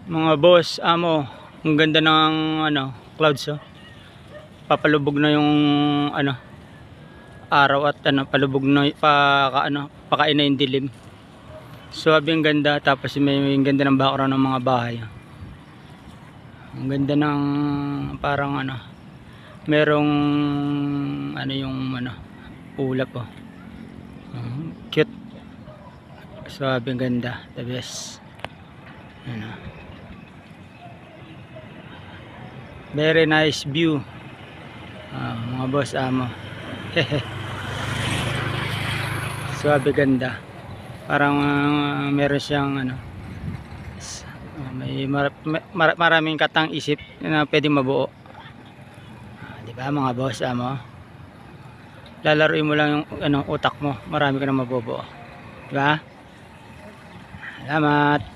Mga boss, amo, ang ganda ng clouds, oh. Papalubog na yung araw at palubog na pakain na yung dilim. So ang ganda, tapos may ganda ng background ng mga bahay. Ang ganda ng parang merong yung ulap, oh. Cute. So ang ganda, the best. Very nice view, mga boss, amo. Swabe ganda, parang meron siyang may maraming katang isip na pwedeng mabuo, di ba mga boss, amo? Lalaruin mo lang yung utak mo, marami ka na mabubuo, di ba? Salamat.